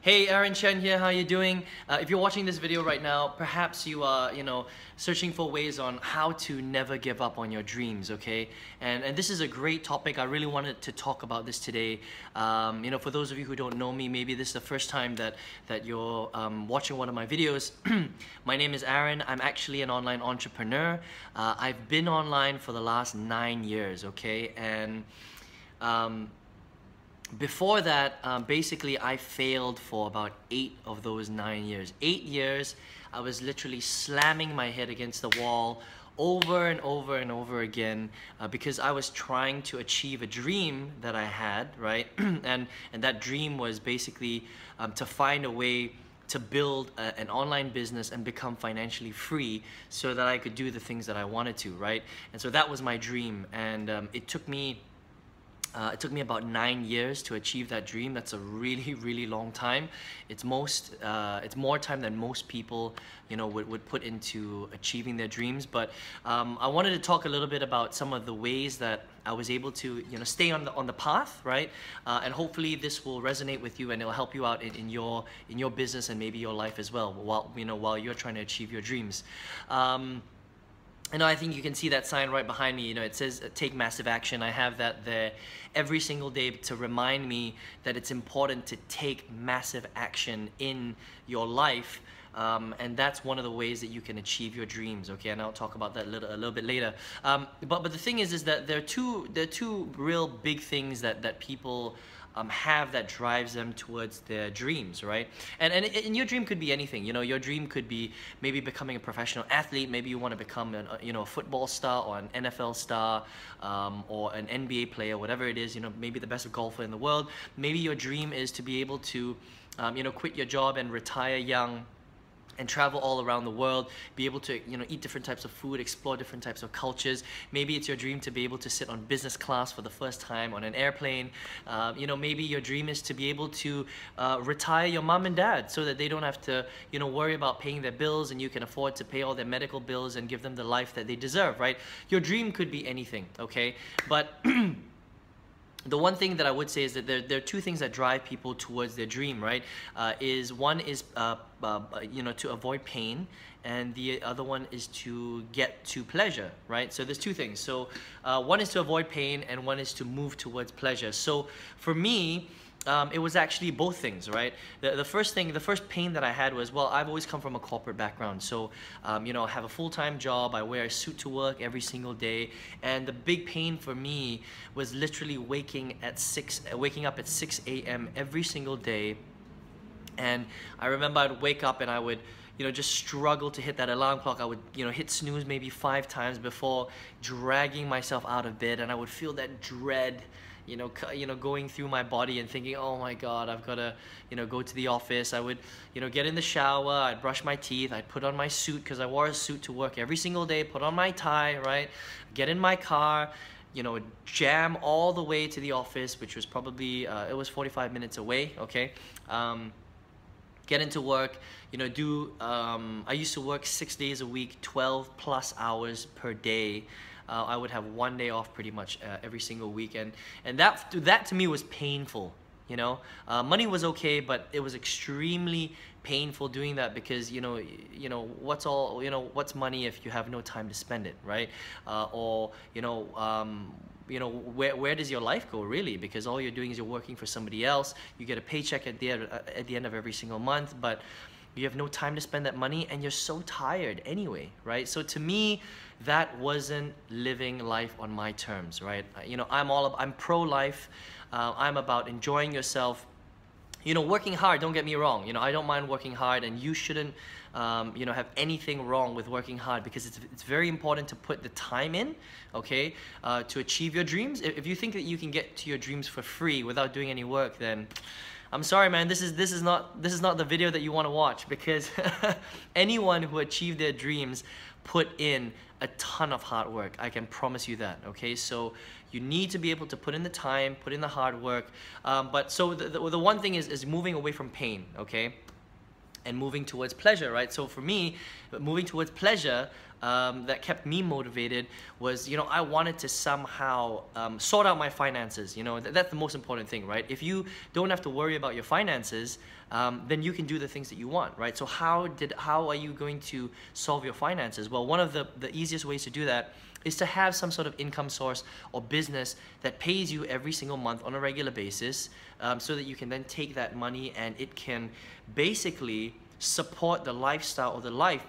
Hey, Aaron Chen here, how you doing? If you're watching this video right now, perhaps you are, searching for ways on how to never give up on your dreams, okay? And this is a great topic. I really wanted to talk about this today. For those of you who don't know me, maybe this is the first time that you're watching one of my videos. My name is Aaron. I'm actually an online entrepreneur. I've been online for the last 9 years, okay? And before that, basically I failed for about 8 of those 9 years. 8 years, I was literally slamming my head against the wall over and over and over again because I was trying to achieve a dream that I had, right? and that dream was basically to find a way to build an online business and become financially free so that I could do the things that I wanted to, right? And so that was my dream, and it took me about 9 years to achieve that dream. That's a really, really long time. It's more time than most people, would put into achieving their dreams. But I wanted to talk a little bit about some of the ways that I was able to, stay on the path, right? And hopefully this will resonate with you and it'll help you out in your business and maybe your life as well, while you're trying to achieve your dreams. I think you can see that sign right behind me. It says take massive action. I have that there every single day to remind me that it's important to take massive action in your life. And that's one of the ways that you can achieve your dreams, okay? And I'll talk about that a little bit later. But the thing is that there are two real big things that people have that drives them towards their dreams, right? And your dream could be anything. Your dream could be maybe becoming a professional athlete. Maybe you want to become a football star or an NFL star, or an NBA player, whatever it is. Maybe the best golfer in the world. Maybe your dream is to be able to quit your job and retire young and travel all around the world, be able to eat different types of food, explore different types of cultures. Maybe it's your dream to be able to sit on business class for the first time on an airplane. Maybe your dream is to be able to retire your mom and dad so that they don't have to worry about paying their bills, and you can afford to pay all their medical bills and give them the life that they deserve, right? Your dream could be anything, okay? But the one thing that I would say is that there are two things that drive people towards their dream, right? One is to avoid pain, and the other one is to get to pleasure, right? So there's two things. So one is to avoid pain, and one is to move towards pleasure. So for me, it was actually both things, right? The first pain that I had was, well, I've always come from a corporate background. So, I have a full-time job. I wear a suit to work every single day. And the big pain for me was literally waking up at 6 a.m. every single day. And I remember I'd wake up and I would just struggle to hit that alarm clock. I would, hit snooze maybe 5 times before dragging myself out of bed, and I would feel that dread, going through my body and thinking, oh my God, I've got to, go to the office. I would, get in the shower, I'd brush my teeth, I'd put on my suit because I wore a suit to work every single day, put on my tie, right? Get in my car, jam all the way to the office, which was probably, it was 45 minutes away, okay? Get into work, I used to work 6 days a week, 12 plus hours per day. I would have 1 day off pretty much every single weekend, and that to me was painful. Money was okay, but it was extremely painful doing that because what's money if you have no time to spend it, right? Where does your life go really? Because all you're doing is you're working for somebody else. You get a paycheck at the end of every single month, but you have no time to spend that money, and you're so tired anyway, right? So to me, that wasn't living life on my terms, right? I'm pro-life. I'm about enjoying yourself. Working hard, don't get me wrong. I don't mind working hard, and you shouldn't, have anything wrong with working hard, because it's very important to put the time in, okay, to achieve your dreams. If you think that you can get to your dreams for free without doing any work, then I'm sorry, man. This is not the video that you want to watch, because anyone who achieved their dreams put in a ton of hard work. I can promise you that, okay? So you need to be able to put in the time, put in the hard work. But so the one thing is moving away from pain, okay? and moving towards pleasure, right? So for me, moving towards pleasure, that kept me motivated was, you know, I wanted to somehow sort out my finances. You know, that's the most important thing, right? If you don't have to worry about your finances, then you can do the things that you want, right? So how are you going to solve your finances? Well, one of the easiest ways to do that is to have some sort of income source or business that pays you every single month on a regular basis, so that you can then take that money and it can basically support the lifestyle or the life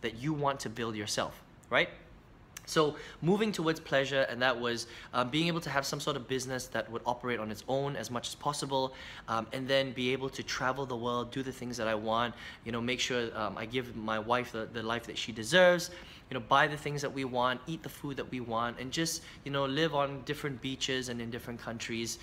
that you want to build yourself, right? So moving towards pleasure, and that was being able to have some sort of business that would operate on its own as much as possible, and then be able to travel the world, do the things that I want, you know, make sure I give my wife the life that she deserves, you know, buy the things that we want, eat the food that we want, and just, you know, live on different beaches and in different countries,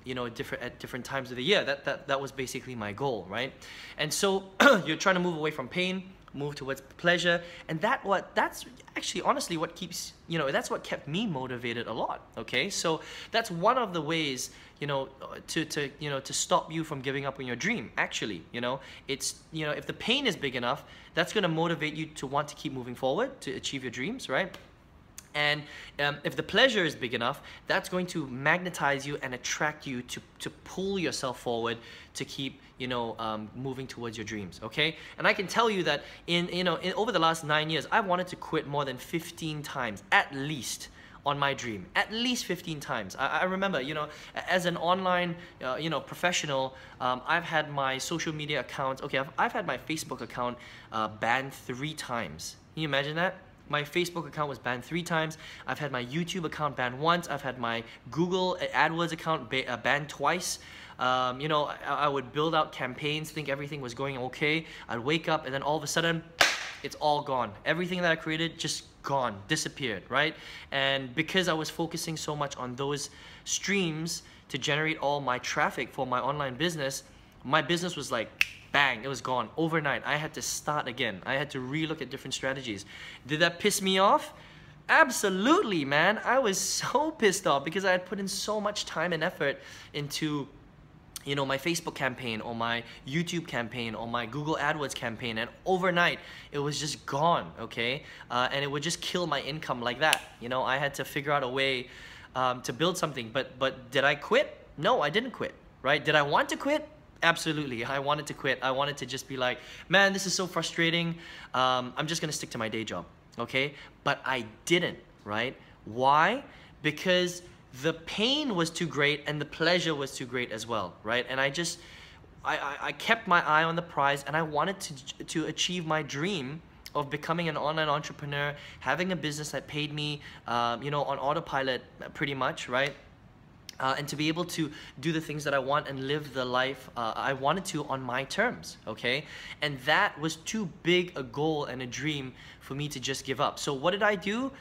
you know, at different times of the year. That was basically my goal, right? And so you're trying to move away from pain, move towards pleasure, and that's actually honestly what keeps, you know, that's what kept me motivated a lot. Okay, so that's one of the ways, you know, to stop you from giving up on your dream. Actually, you know, it's, you know, if the pain is big enough, that's going to motivate you to want to keep moving forward to achieve your dreams, right? And if the pleasure is big enough, that's going to magnetize you and attract you to pull yourself forward to keep, you know, moving towards your dreams, okay? And I can tell you that over the last 9 years, I've wanted to quit more than 15 times, at least, on my dream. At least 15 times. I remember, you know, as an online, you know, professional, I've had my social media accounts, okay, I've had my Facebook account banned 3 times. Can you imagine that? My Facebook account was banned 3 times. I've had my YouTube account banned once. I've had my Google AdWords account banned twice. You know, I would build out campaigns, think everything was going okay. I'd wake up and then all of a sudden, it's all gone. Everything that I created, just gone, disappeared, right? And because I was focusing so much on those streams to generate all my traffic for my online business, my business was like, bang, it was gone overnight. I had to start again. I had to relook at different strategies. Did that piss me off? Absolutely, man. I was so pissed off because I had put in so much time and effort into, you know, my Facebook campaign or my YouTube campaign or my Google AdWords campaign, and overnight it was just gone, okay? And it would just kill my income like that. You know, I had to figure out a way to build something. But did I quit? No, I didn't quit, right? Did I want to quit? Absolutely, I wanted to quit. I wanted to just be like, man, this is so frustrating. I'm just gonna stick to my day job, okay? But I didn't, right? Why? Because the pain was too great and the pleasure was too great as well, right? And I kept my eye on the prize, and I wanted to achieve my dream of becoming an online entrepreneur, having a business that paid me, you know, on autopilot pretty much, right? And to be able to do the things that I want and live the life I wanted to on my terms, okay? And that was too big a goal and a dream for me to just give up. So what did I do?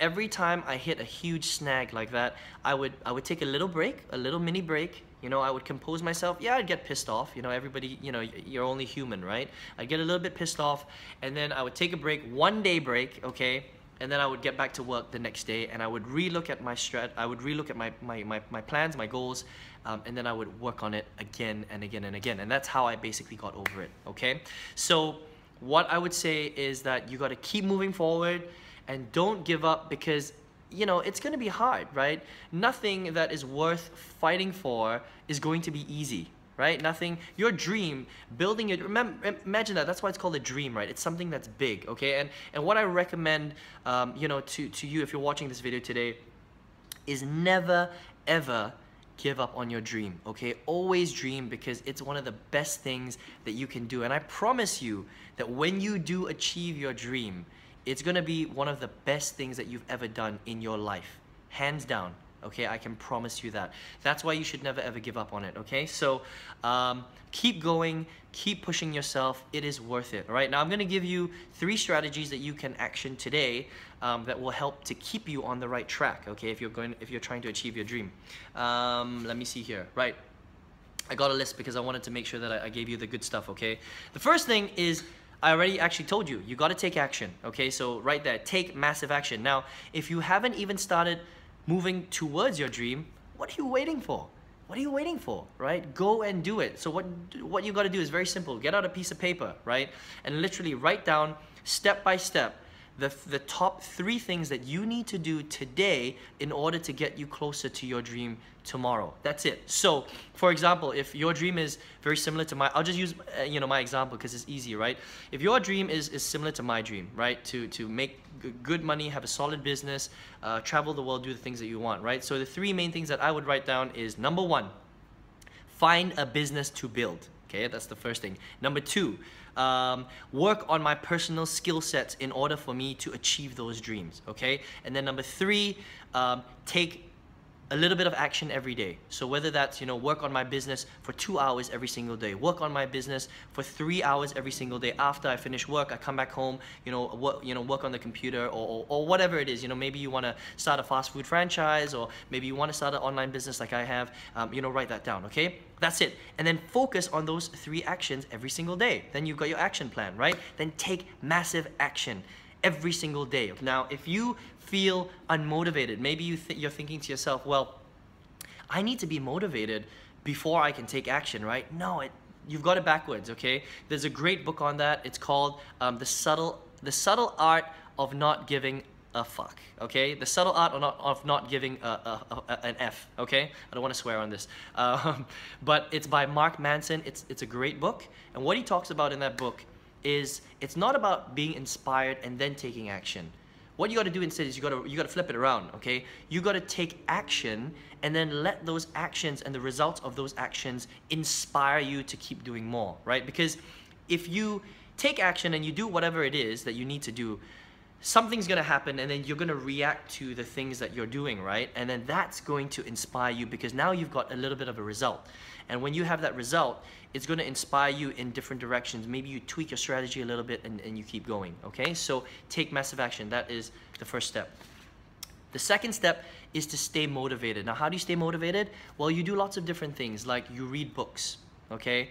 Every time I hit a huge snag like that, I would take a little break, a little mini break. You know, I would compose myself. Yeah, I'd get pissed off. You know, everybody, you know, you're only human, right? I'd get a little bit pissed off, and then I would take a break, 1 day break, okay? And then I would get back to work the next day, and I would relook at my my plans, my goals, and then I would work on it again and again and again. And that's how I basically got over it, okay? So what I would say is that you got to keep moving forward and don't give up, because, you know, it's going to be hard, right? Nothing that is worth fighting for is going to be easy. Right? Nothing, your dream, building it, imagine that, that's why it's called a dream, right? It's something that's big, okay? And what I recommend, you know, to you if you're watching this video today is never, ever give up on your dream, okay? Always dream, because it's one of the best things that you can do. And I promise you that when you do achieve your dream, it's gonna be one of the best things that you've ever done in your life, hands down. Okay, I can promise you that. That's why you should never ever give up on it, okay? So keep going, keep pushing yourself. It is worth it, all right? Now I'm gonna give you 3 strategies that you can action today that will help to keep you on the right track, okay? If you're trying to achieve your dream. Let me see here, right? I got a list because I wanted to make sure that I gave you the good stuff, okay? The first thing is, I already actually told you, you gotta take action, okay? So right there, take massive action. Now, if you haven't even started moving towards your dream, what are you waiting for? what are you waiting for, right? Go and do it. So what you got to do is very simple. Get out a piece of paper, right? And literally write down step by step the top 3 things that you need to do today in order to get you closer to your dream tomorrow. That's it. So, for example, if your dream is very similar to I'll just use my example because it's easy, right? If your dream is similar to my dream, right? To make good money, have a solid business, travel the world, do the things that you want, right? So the 3 main things that I would write down is, number 1, find a business to build. Okay, that's the first thing. Number 2, work on my personal skill sets in order for me to achieve those dreams. Okay, and then number 3, take a little bit of action every day. So whether that's, work on my business for 2 hours every single day, work on my business for 3 hours every single day. After I finish work, I come back home, work on the computer or whatever it is. Maybe you want to start a fast food franchise, or maybe you want to start an online business like I have. Write that down, okay? That's it. And then focus on those 3 actions every single day. Then you've got your action plan, right? Then take massive action every single day. Now, if you feel unmotivated, maybe you're thinking to yourself, well, I need to be motivated before I can take action, right? No, you've got it backwards, okay? There's a great book on that. It's called The Subtle Art of Not Giving a Fuck, okay? The Subtle Art of Not Giving an F, okay? I don't want to swear on this. But it's by Mark Manson. It's a great book. And what he talks about in that book is it's not about being inspired and then taking action. What you got to do instead is you got to flip it around, okay? You got to take action and then let those actions and the results of those actions inspire you to keep doing more, right? Because if you take action and you do whatever it is that you need to do, something's going to happen, and then you're going to react to the things that you're doing, right? And then that's going to inspire you, because now you've got a little bit of a result. And when you have that result, it's going to inspire you in different directions. Maybe you tweak your strategy a little bit and you keep going, okay? So take massive action. That is the first step. The second step is to stay motivated. Now, how do you stay motivated? Well, you do lots of different things, like you read books, okay?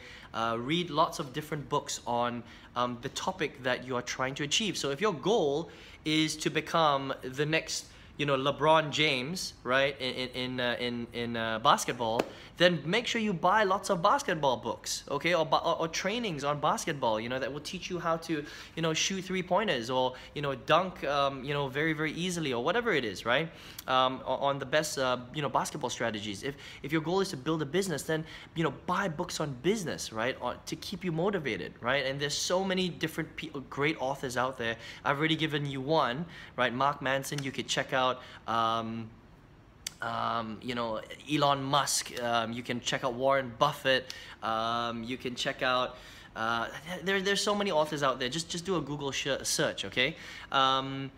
Read lots of different books on the topic that you are trying to achieve. So if your goal is to become the next, LeBron James, right, in basketball, then make sure you buy lots of basketball books, okay, or trainings on basketball, that will teach you how to, shoot 3-pointers, or, dunk, very, very easily, or whatever it is, right, on the best, basketball strategies. If your goal is to build a business, then, buy books on business, right, to keep you motivated, right? And there's so many different great authors out there. I've already given you one, right, Mark Manson. You could check out Elon Musk. You can check out Warren Buffett. You can check out there's so many authors out there. Just do a Google search, okay? And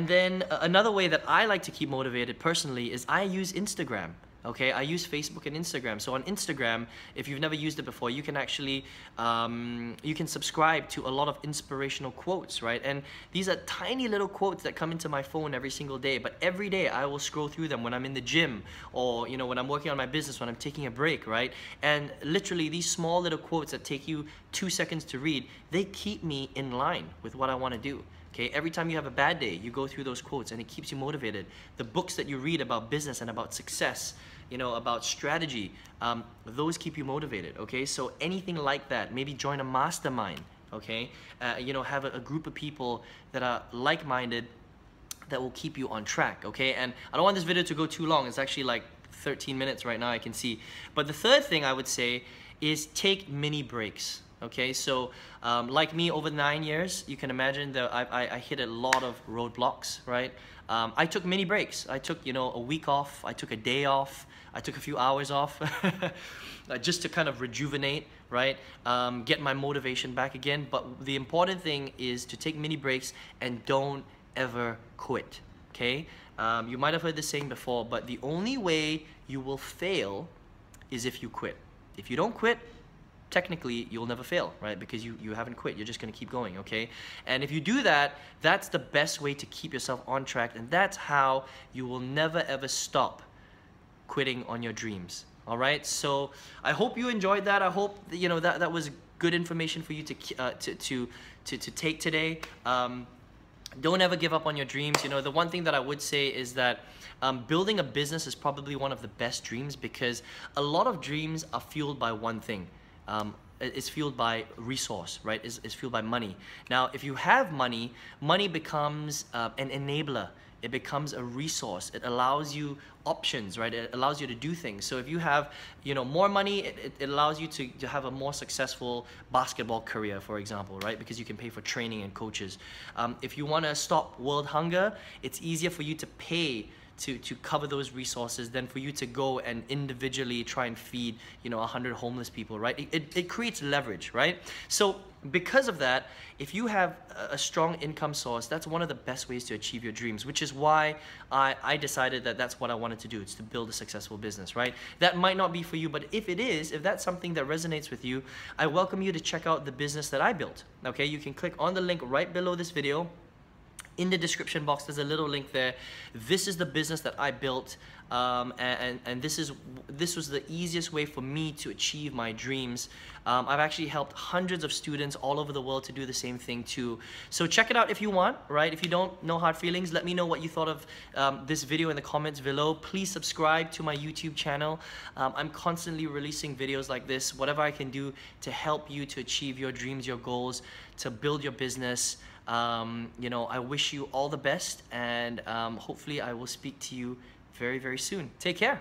then another way that I like to keep motivated personally is I use Instagram. Okay, I use Facebook and Instagram. So on Instagram, if you've never used it before, you can actually, you can subscribe to a lot of inspirational quotes, right? And these are tiny little quotes that come into my phone every single day. But every day I will scroll through them when I'm in the gym, or, when I'm working on my business, when I'm taking a break, right? And literally these small little quotes that take you 2 seconds to read, they keep me in line with what I want to do. Okay, every time you have a bad day, you go through those quotes and it keeps you motivated. The books that you read about business and about success, about strategy, those keep you motivated, okay? So anything like that, maybe join a mastermind, okay? Have a group of people that are like-minded that will keep you on track, okay? And I don't want this video to go too long. It's actually like 13 minutes right now, I can see. But the third thing I would say is take mini breaks. Okay, so like me, over 9 years, you can imagine that I hit a lot of roadblocks, right? I took mini breaks. I took, a week off. I took a day off. I took a few hours off just to kind of rejuvenate, right? Get my motivation back again. But the important thing is to take mini breaks and don't ever quit, okay? You might have heard this saying before, but the only way you will fail is if you quit. If you don't quit, technically you'll never fail, right? Because you haven't quit. You're just going to keep going, okay? And if you do that, that's the best way to keep yourself on track, and that's how you will never ever stop quitting on your dreams. All right? So I hope you enjoyed that. I hope that was good information for you to take today. don't ever give up on your dreams. You know, the one thing that I would say is that building a business is probably one of the best dreams, because a lot of dreams are fueled by one thing. It's fueled by resource, right? It's fueled by money. Now, if you have money, money becomes an enabler. It becomes a resource. It allows you options, right? It allows you to do things. So if you have, you know, more money, it allows you to have a more successful basketball career, for example, right? Because you can pay for training and coaches. If you want to stop world hunger, it's easier for you to pay to cover those resources than for you to go and individually try and feed, you know, 100 homeless people, right? It creates leverage, right? So because of that, if you have a strong income source, that's one of the best ways to achieve your dreams, which is why I decided that that's what I wanted to do. It's to build a successful business, right? That might not be for you, but if it is, if that's something that resonates with you, I welcome you to check out the business that I built, okay? You can click on the link right below this video. In the description box, there's a little link there. This is the business that I built, and this was the easiest way for me to achieve my dreams. I've actually helped hundreds of students all over the world to do the same thing too. So check it out if you want, right? If you don't know hard feelings, let me know what you thought of this video in the comments below. Please subscribe to my YouTube channel. I'm constantly releasing videos like this, whatever I can do to help you to achieve your dreams, your goals, to build your business. You know, I wish you all the best, and hopefully I will speak to you very, very soon. Take care.